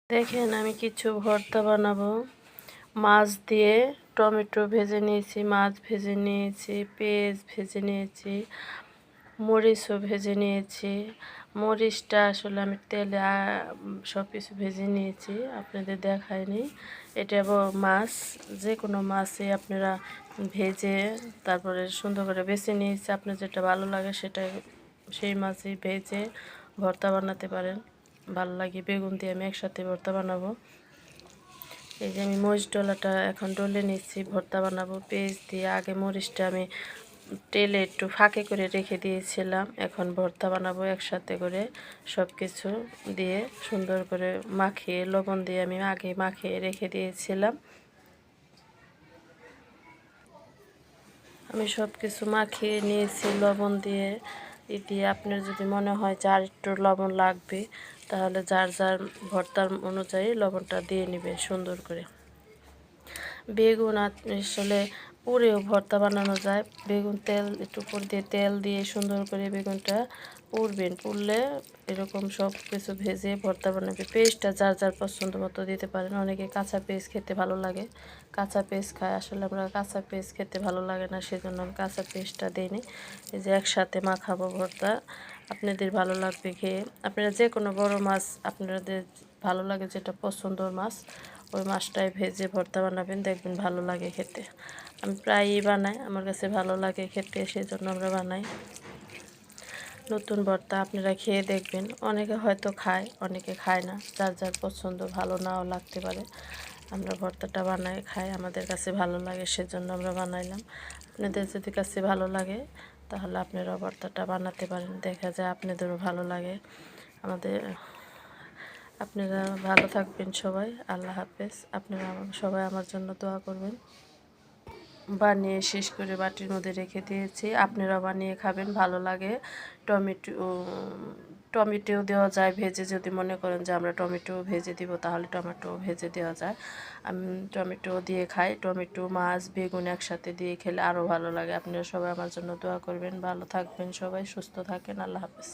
দেখেন আমি কিছু ভর্তা বানাবো। মাছ দিয়ে টমেটো ভেজে নিয়েছি, মাছ ভেজে নিয়েছি, পেঁয়াজ ভেজে নিয়েছি, মরিচও ভেজে নিয়েছি। মরিচটা আসলে আমি তেলে সব কিছু ভেজে নিয়েছি, আপনাদের দেখায়নি। এটা মাছ, যে কোনো মাছই আপনারা ভেজে তারপরে সুন্দর করে বেছে নিয়েছি। আপনার যেটা ভালো লাগে সেটা সেই মাছই ভেজে ভর্তা বানাতে পারেন, ভালো লাগে। বেগুন দিয়ে আমি একসাথে ভর্তা বানাবো। এই যে আমি মরিচ ডলাটা এখন ডলে নিচ্ছি, ভর্তা বানাবো পেঁয়াজ দিয়ে। আগে মরিচটা আমি তেলে একটু ফাঁকে করে রেখে দিয়েছিলাম, এখন ভর্তা বানাবো একসাথে করে সব কিছু দিয়ে সুন্দর করে মাখিয়ে, লবণ দিয়ে আমি আগে মাখিয়ে রেখে দিয়েছিলাম। আমি সব কিছু মাখিয়ে নিয়েছি লবণ দিয়ে দিয়ে। আপনার যদি মনে হয় যে আর একটু লবণ লাগবে, তাহলে যার যার ভর্তার অনুযায়ী লবণটা দিয়ে নেবেন সুন্দর করে। বেগুন আসলে পুরেও ভর্তা বানানো যায়। বেগুন তেল একটু উপর দিয়ে তেল দিয়ে সুন্দর করে বেগুনটা পুরবেন, পুরলে এরকম সব কিছু ভেজে ভর্তা বানাবে। পেস্টটা যার যার পছন্দ মতো দিতে পারেন। অনেকে কাঁচা পেস্ট খেতে ভালো লাগে, কাঁচা পেস্ট খায়। আসলে আমরা কাঁচা পেস্ট খেতে ভালো লাগে না, সেজন্য আমি কাঁচা পেস্টটা দিইনি। এই যে একসাথে মাখাবো ভর্তা, আপনাদের ভালো লাগবে খেয়ে। আপনারা যে কোনো বড় মাছ আপনাদের ভালো লাগে, যেটা পছন্দর মাছ, ওই মাছটাই ভেজে ভর্তা বানাবেন, দেখবেন ভালো লাগে খেতে। আমি প্রায়ই বানাই, আমার কাছে ভালো লাগে খেতে, সেই জন্য আমরা বানাই। নতুন ভর্তা আপনারা খেয়ে দেখবেন। অনেকে হয়তো খায়, অনেকে খায় না, যার যার পছন্দ, ভালো নাও লাগতে পারে। আমরা ভর্তাটা বানাই খাই, আমাদের কাছে ভালো লাগে, সেজন্য আমরা বানাইলাম। আপনাদের যদি কাছে ভালো লাগে তাহলে আপনারা ভর্তাটা বানাতে পারেন, দেখা যায় আপনাদেরও ভালো লাগে। আপনারা ভালো থাকবেন সবাই, আল্লাহ হাফেজ। আপনারা সবাই আমার জন্য দোয়া করবেন। বানিয়ে শেষ করে বাটির মধ্যে রেখে দিয়েছি, আপনারা বানিয়ে খাবেন, ভালো লাগে। টমেটো দেওয়া যায় ভেজে, যদি মনে করেন যে আমরা টমেটো ভেজে দিব, তাহলে টমেটো ভেজে দেওয়া যায়। আমি টমেটো দিয়ে খাই, টমেটো মাছ বেগুন একসাথে দিয়ে খেলে আরও ভালো লাগে। আপনারা সবাই আমার জন্য দোয়া করবেন, ভালো থাকবেন সবাই, সুস্থ থাকেন, আল্লাহ হাফেজ।